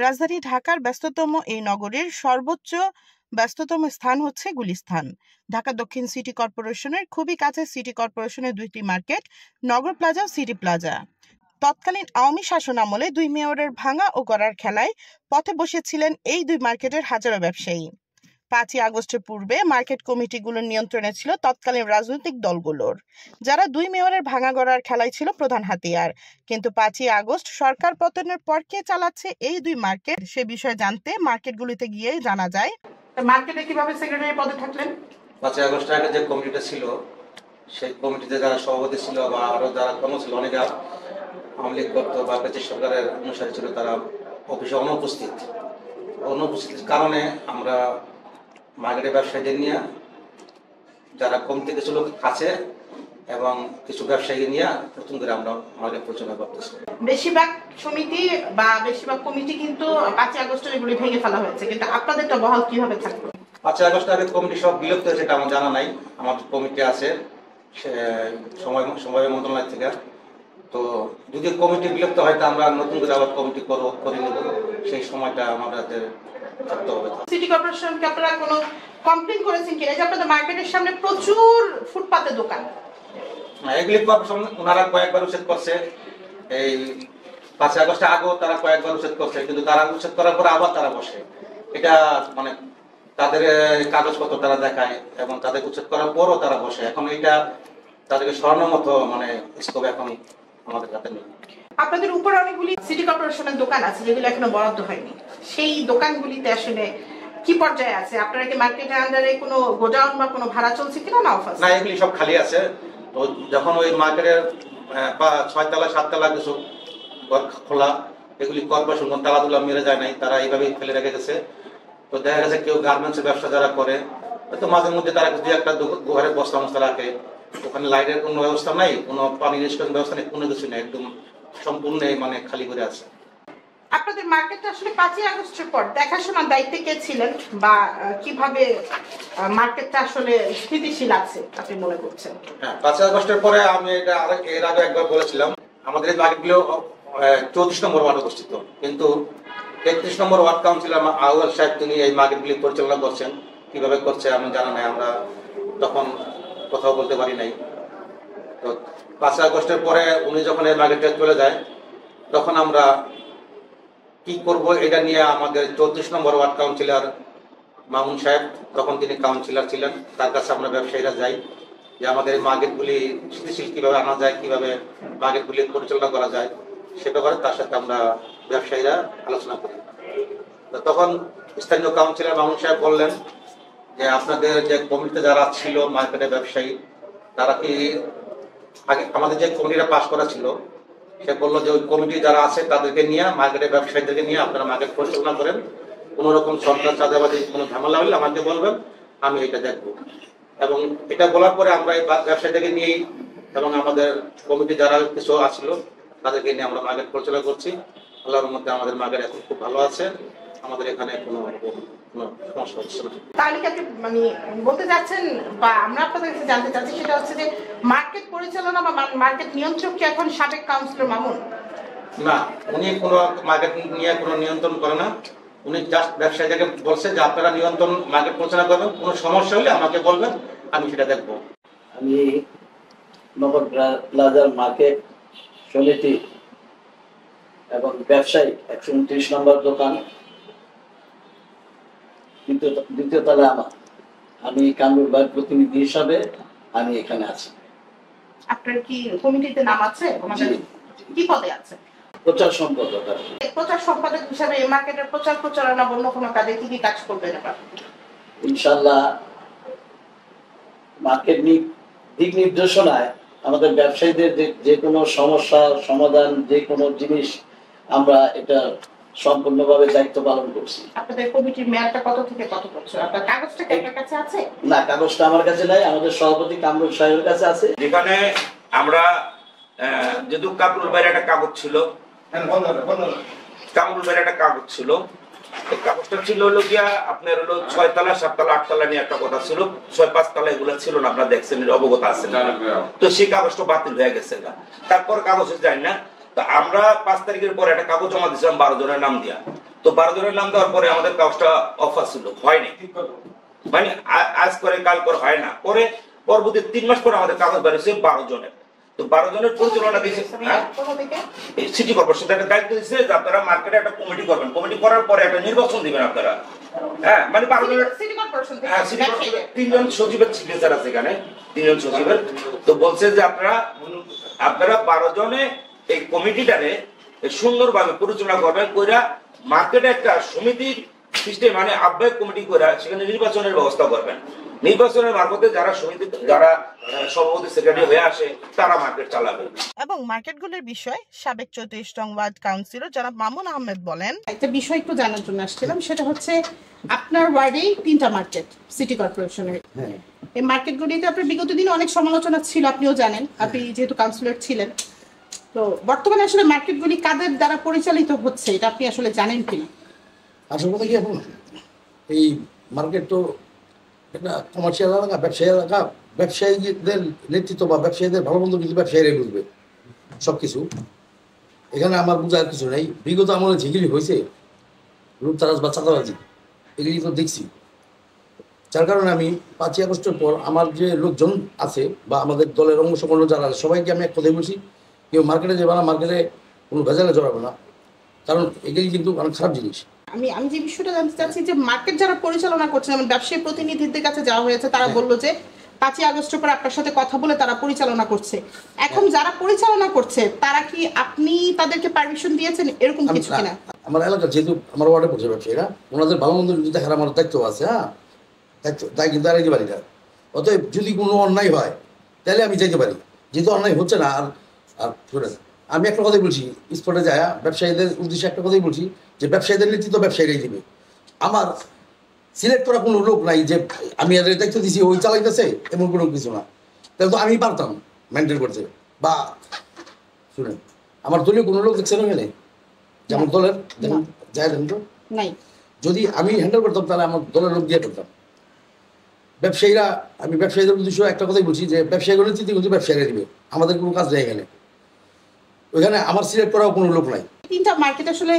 রাজধানী ঢাকার ব্যস্ততম এই নগরীর সর্বোচ্চ ব্যস্ততম স্থান হচ্ছে গুলিস্তান। ঢাকা দক্ষিণ সিটি কর্পোরেশনের খুবই কাছে সিটি কর্পোরেশনের দুইটি মার্কেট, নগর প্লাজা ও সিটি প্লাজা। তৎকালীন আওয়ামী শাসন আমলে দুই মেয়রের ভাঙা ও গড়ার খেলায় পথে বসেছিলেন এই দুই মার্কেটের হাজারো ব্যবসায়ী। 5ই আগস্টের পূর্বে মার্কেট কমিটিগুলোর নিয়ন্ত্রণে ছিল তৎকালীন রাজনৈতিক দলগুলোর, যারা দুই মেয়রের ভাঙা গড়ার খেলাই ছিল প্রধান হাতিয়ার। কিন্তু 5ই আগস্ট সরকার পতনের পর কে চালাচ্ছে এই দুই মার্কেট, সে বিষয়ে জানতে মার্কেটগুলিতে গিয়ে জানা যায়। মার্কেটে কিভাবে সেক্রেটারি পদে থাকলেন? 5ই আগস্ট আগে যে কমিটিটা ছিল, সেই কমিটিতে যারা সভাপতি ছিল বা আরো যারা কর্ম ছিল, অনেকে আওয়ামী লীগ করতো বা ব্রিটিশ সরকারের অনুসারী ছিল, তারা অফিসে অনুপস্থিতির কারণে আমরা মার্কেটের ব্যবসায়ীদের নিয়ে, যারা কমিটি কিছু লোক আছে এবং কিছু ব্যবসায়ী নিয়ে নতুন করে আমরা মার্কেট পরিচালনা করতেছি। বেশিরভাগ সমিতি বা বেশিরভাগ কমিটি কিন্তু 5ই আগস্টে এগুলি ভেঙে ফেলা হয়েছে, কিন্তু আপনাদেরটা বহাল কিভাবে থাকবে? 5ই আগস্ট আগে কমিটি সব বিলুপ্ত হয়েছে, এটা আমার জানা নাই। আমাদের কমিটি আছে সময় মন্ত্রণালয় থেকে। তো যদি কমিটি বিলুপ্ত হয়, তা আমরা নতুন করে আবার কমিটি করে নেব, সেই সময়টা আমাদের থাকতে হবে। সিটি কর্পোরেশনকে আপনারা কোনো কমপ্লেইন করেছেন কিনা যে আপনাদের মার্কেটের সামনে প্রচুর ফুটপাতে দোকান? এগুলি কর্পোরেশন ওনারা কয়েকবার উচ্ছেদ করছে। এই 5ই আগস্টে আগেও তারা কয়েকবার উচ্ছেদ করছে, কিন্তু তারা উচ্ছেদ করার পর আবার তারা বসে। এটা মানে তাদের কাগজপত্র তারা দেখায় এবং তাদের উচ্ছেদ করার পরও তারা বসে। এখন এটা তাদেরকে সরানোর মতো মানে স্কোপ এখন আমাদের কাছে নেই। আপনাদের উপরে অনেকগুলি সিটি কর্পোরেশনের দোকান আছে যেগুলো এখনো বরাদ্দ হয়নি, সেই দোকানগুলিতে আসলে কি পর্যায়ে আছে? আপনারা কি মার্কেটের আন্ডারে কোনো গোডাউন বা কোনো ভাড়া চলছে কিনা? না, এগুলি সব খালি আছে। তো যখন ওই মার্কেটের 6 তলা 7 তলা কিছু খোলা, এগুলি কর্পোরেশন তালাতুলা মেরে যায় নাই, তারা এইভাবেই ফেলে রেখে গেছে। তো দেখা গেছে কেউ গার্মেন্টসের ব্যবসা যারা করে, হয়তো মাঝে মধ্যে তারা দু একটা ঘরে বস্তা মস্তা রাখে। ওখানে লাইটের কোনো ব্যবস্থা নাই, কোনো পানি নিষ্কাশন ব্যবস্থা নেই, কোনো কিছু নেই, একদম সম্পূর্ণ মানে খালি করে আছে। আপনাদের মার্কেটটা আসলে 5ই আগস্টের পর দেখাশোনার দায়িত্বে কে ছিলেন বা কিভাবে মার্কেটটা আসলে স্থিতিশীল আছে আপনি মনে করছেন? হ্যাঁ, 5ই আগস্টের পরে আমি এটা এর আগে একবার বলেছিলাম, আমাদের এই মার্কেটগুলো 34 নম্বর ওয়ার্ডে অবস্থিত, কিন্তু 33 নম্বর ওয়ার্ড কাউন্সিলর আউয়াল সাহেব তিনি এই মার্কেটগুলি পরিচালনা করছেন। কিভাবে করছে আমি জানা নাই, আমরা তখন কথাও বলতে পারি নাই। তো 5ই আগস্টের পরে উনি যখন এই মার্কেটে চলে যায়, তখন আমরা কি করব এটা নিয়ে আমাদের 34 নম্বর ওয়ার্ড কাউন্সিলর মামুন সাহেব, তখন তিনি কাউন্সিলর ছিলেন, তার কাছে আমরা ব্যবসায়ীরা যাই যে আমাদের এই মার্কেটগুলি স্থিতিশীল কিভাবে আনা যায়, কিভাবে মার্কেটগুলি পরিচালনা করা যায়, সে ব্যাপারে তার সাথে আমরা ব্যবসায়ীরা আলোচনা করি। তো তখন স্থানীয় কাউন্সিলর মামুন সাহেব বললেন যে আপনাদের যে কমিটিতে যারা ছিল মার্কেটের ব্যবসায়ী, তারা কি আগে আমাদের যে কমিটিটা পাস করা ছিল, সে বললো যে ওই কমিটি যারা আছে তাদেরকে নিয়ে, মার্কেটের ব্যবসায়ীদেরকে নিয়ে আপনারা মার্কেট পরিচালনা করেন, কোন রকম সরকার চাঁদাবাজি কোনো ঝামেলা হলে আমাকে বলবেন, আমি এটা দেখবো। এবং এটা বলার পরে আমরা এই ব্যবসায়ীদেরকে নিয়েই এবং আমাদের কমিটি যারা কিছু আসলো তাদেরকে নিয়ে আমরা মার্কেট পরিচালনা করছি। আল্লাহর মধ্যে আমাদের মার্কেট এখন খুব ভালো আছে, আমাদের এখানে কোনো সমস্যা হচ্ছে না। তাহলে কি আপনি মানে বলতে চাচ্ছেন বা আমরা আপনাদের কাছে জানতে চাচ্ছি সেটা হচ্ছে যে মার্কেট পরিচালনা বা মার্কেট নিয়ন্ত্রক কি এখন সাবেক কাউন্সিলর মামুন? না, উনি কোনো মার্কেট নিয়ে কোনো নিয়ন্ত্রণ করে না। উনি জাস্ট ব্যবসায়ীদেরকে বলছে যে আপনারা নিয়ন্ত্রণ মার্কেট পরিচালনা করবেন, কোনো সমস্যা হলে আমাকে বলবেন, আমি সেটা দেখবো। আমি নগর প্লাজার মার্কেট সমিতি এবং ব্যবসায়ী 129 নম্বর দোকান দ্বিতীয় তলায় আমি কামরুল ভাইয়ের প্রতিনিধি হিসাবে আমি এখানে আছি। আপনার কি কমিটিতে নাম আছে? কি পদে আছে? প্রচার সম্পাদক। প্রচার সম্পাদক হিসাবে এই মার্কেটের প্রচার প্রচারণা অন্য কোনো কাজে কি কি কাজ করবেন আপনারা? ইনশাআল্লাহ মার্কেট দিক নির্দেশনায় আমাদের ব্যবসায়ীদের যে কোনো সমস্যার সমাধান, যে কোনো জিনিস আমরা এটা সম্পূর্ণভাবে দায়িত্ব পালন করছি। আপনাদের কমিটির মেয়াদটা কত থেকে কত বছর? আপনার কাগজটা কি আপনার কাছে আছে? না, কাগজটা আমার কাছে নাই, আমাদের সভাপতি কামরুল সাহেবের কাছে আছে। যেখানে আমরা যেহেতু কামরুল ভাইয়ের একটা কাগজ ছিল, কামরুল ভাইয়ের একটা কাগজ ছিল, এই কাগজটা ছিল হলো গিয়া আপনার হলো 6 তলা 7 তলা 8 তলা নিয়ে একটা কথা ছিল, 6 5 তলা এগুলো ছিল না, আপনারা দেখছেন, অবগত আছেন। তো সেই কাগজটা বাতিল হয়ে গেছে, তারপর কাগজে যাই না। তো আমরা 5 তারিখের পরে একটা কাগজ জমা দিয়েছিলাম 12 জনের নাম দিয়া। তো তো 12 জনের নাম দেওয়ার পরে আমাদের কাগজটা অফার ছিল, হয়নি, মানে আজ করে কাল করে হয় না। পরে পরবর্তী 3 মাস পরে আমাদের কাগজ বেরিয়েছে 12 জনের। তো 12 জনের পরিচালনা দিয়েছে সিটি কর্পোরেশন একটা দায়িত্ব দিচ্ছে যে আপনারা মার্কেটে একটা কমিটি করবেন, কমিটি করার পরে একটা নির্বাচন দিবেন আপনারা। হ্যাঁ, মানে 12 জনের সিটি কর্পোরেশন 3 জন সচিবের সিগনেচার আছে এখানে, 3 জন সচিবের। তো বলছে যে আপনারা 12 জনে এই কমিটিটারে সুন্দরভাবে পরিচালনা করবেন, কইরা মার্কেটে একটা সমিতির সিস্টেম মানে আহ্বায়ক কমিটি করে সেখানে নির্বাচনের ব্যবস্থা করবেন। নির্বাচনের মারফতে যারা সভাপতি সেক্রেটারি হয়ে আসে তারা মার্কেট চালাবে। এবং মার্কেটগুলোর বিষয়ে সাবেক 34 নং ওয়ার্ড কাউন্সিলর জনাব মামুন আহমেদ বলেন, একটা বিষয় একটু জানার জন্য আসছিলাম, সেটা হচ্ছে আপনার ওয়ার্ডেই 3টা মার্কেট সিটি কর্পোরেশনের। এই মার্কেটগুলিতে আপনার বিগত দিনে অনেক সমালোচনা ছিল, আপনিও জানেন, আপনি যেহেতু কাউন্সিলর ছিলেন। তো বর্তমানে আসলে মার্কেটগুলি কাদের দ্বারা পরিচালিত হচ্ছে এটা আপনি আসলে জানেন কিনা? আসল কথা কি, এখন এই মার্কেট তো একটা কমার্শিয়াল এলাকা, ব্যবসায়ী এলাকা। ব্যবসায়ীদের নেতৃত্ব বা ব্যবসায়ীদের ভালো মন্দ কিন্তু ব্যবসায়ীরাই বুঝবে সব কিছু। এখানে আমার বোঝার কিছু নেই। বিগত আমলে যেগুলি হয়েছে লুটতারাজ বা চাঁদাবাজি, এগুলি তো দেখছি। যার কারণে আমি 5ই আগস্টের পর আমার যে লোকজন আছে বা আমাদের দলের অংশ যারা আছে সবাইকে আমি এক কথাই বলছি, কেউ মার্কেটে যাবে না, মার্কেটে কোনো ভেজালে জড়াবে না, কারণ এগুলি কিন্তু অনেক খারাপ জিনিস। আমি যে বিষয়টা জানতে চাচ্ছি যে মার্কেট যারা পরিচালনা করছে, যেমন ব্যবসায়ী প্রতিনিধিদের কাছে যাওয়া হয়েছে, তারা বললো যে 5ই আগস্টের পর আপনার সাথে কথা বলে তারা পরিচালনা করছে। এখন যারা পরিচালনা করছে তারা কি আপনি তাদেরকে পারমিশন দিয়েছেন এরকম কিছু কিনা? আমার এলাকা যেহেতু আমার ওয়ার্ডে পড়ছে ব্যবসায়ীরা, ওনাদের ভালো মন্দ যদি দেখার আমার দায়িত্ব আছে। হ্যাঁ, দায়িত্ব তাই কিন্তু আর পারি না। অতএব যদি কোনো অন্যায় হয় তাহলে আমি যাইতে পারি, যেহেতু অন্যায় হচ্ছে না। আর আমি একটা কথাই বলছি, স্পটে যায় ব্যবসায়ীদের উদ্দেশ্যে একটা কথাই বলছি যে ব্যবসায়ীদের নেতৃত্ব ব্যবসায়ীরাই দিবে। আমার সিলেক্ট করা কোনো লোক নাই যে আমি এদের দায়িত্ব দিছি ওই চালাইতেছে, এমন কোনো কিছু না। তাহলে তো আমি পারতাম মেনটেন করতে। বা শুনেন, আমার দলীয় কোনো লোক দেখছেন ওখানে যে আমার দলের দেখুন যায় দেখুন তো নাই। যদি আমি হ্যান্ডেল করতাম তাহলে আমার দলের লোক দিয়ে করতাম। ব্যবসায়ীরা, আমি ব্যবসায়ীদের উদ্দেশ্য একটা কথাই বলছি যে ব্যবসায়ীগুলো নেতৃত্ব কিন্তু ব্যবসায়ীরা দিবে, আমাদের কোনো কাজ নেই এখানে। ওইখানে আমার সিলেক্ট করাও কোনো লোক নাই। 3টা মার্কেট আসলে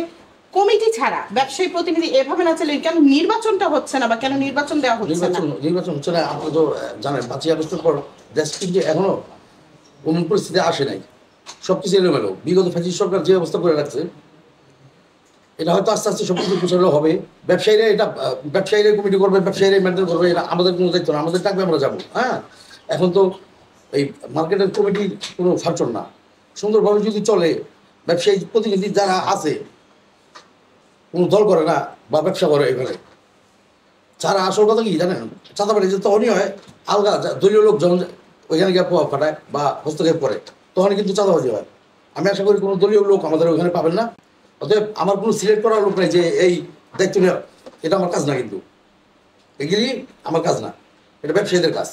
কমিটি ছাড়া ব্যবসায়ী প্রতিনিধি এভাবে না চলে, কেন নির্বাচনটা হচ্ছে না বা কেন নির্বাচন দেওয়া হচ্ছে না? নির্বাচন হচ্ছে না। আপনি তো জানেন 5ই আগস্টের পর দেশ কিন্তু এখনো কোন পরিস্থিতি আসে নাই, সবকিছু এলোমেলো। বিগত ফ্যাসিস্ট সরকার যে অবস্থা করে রাখছে, এটা হয়তো আস্তে আস্তে সবকিছু গোছানো হবে। ব্যবসায়ীরা কমিটি করবে, ব্যবসায়ীরা মেনটেন করবে, এটা আমাদের কোনো দায়িত্ব না। আমাদের টাকবে আমরা যাবো। হ্যাঁ, এখন তো এই মার্কেটের কমিটির কোনো ফাংশন না। সুন্দরভাবে যদি চলে, ব্যবসায়ী প্রতিনিধি যারা আছে কোনো দল করে না বা ব্যবসা করে, এখানে যারা আসল কথা কি জানেন, চাঁদাবাড়ি যে তখনই হয় আলগা দলীয় লোক যখন ওইখানে গিয়ে প্রভাব খাটায় বা হস্তক্ষেপ করে, তখন কিন্তু চাঁদাবাজি হয়। আমি আশা করি কোনো দলীয় লোক আমাদের ওইখানে পাবেন না। অতএব আমার কোনো সিলেক্ট করার লোক নাই যে এই দায়িত্ব নেওয়া, এটা আমার কাজ না। কিন্তু এগুলি আমার কাজ না, এটা ব্যবসায়ীদের কাজ।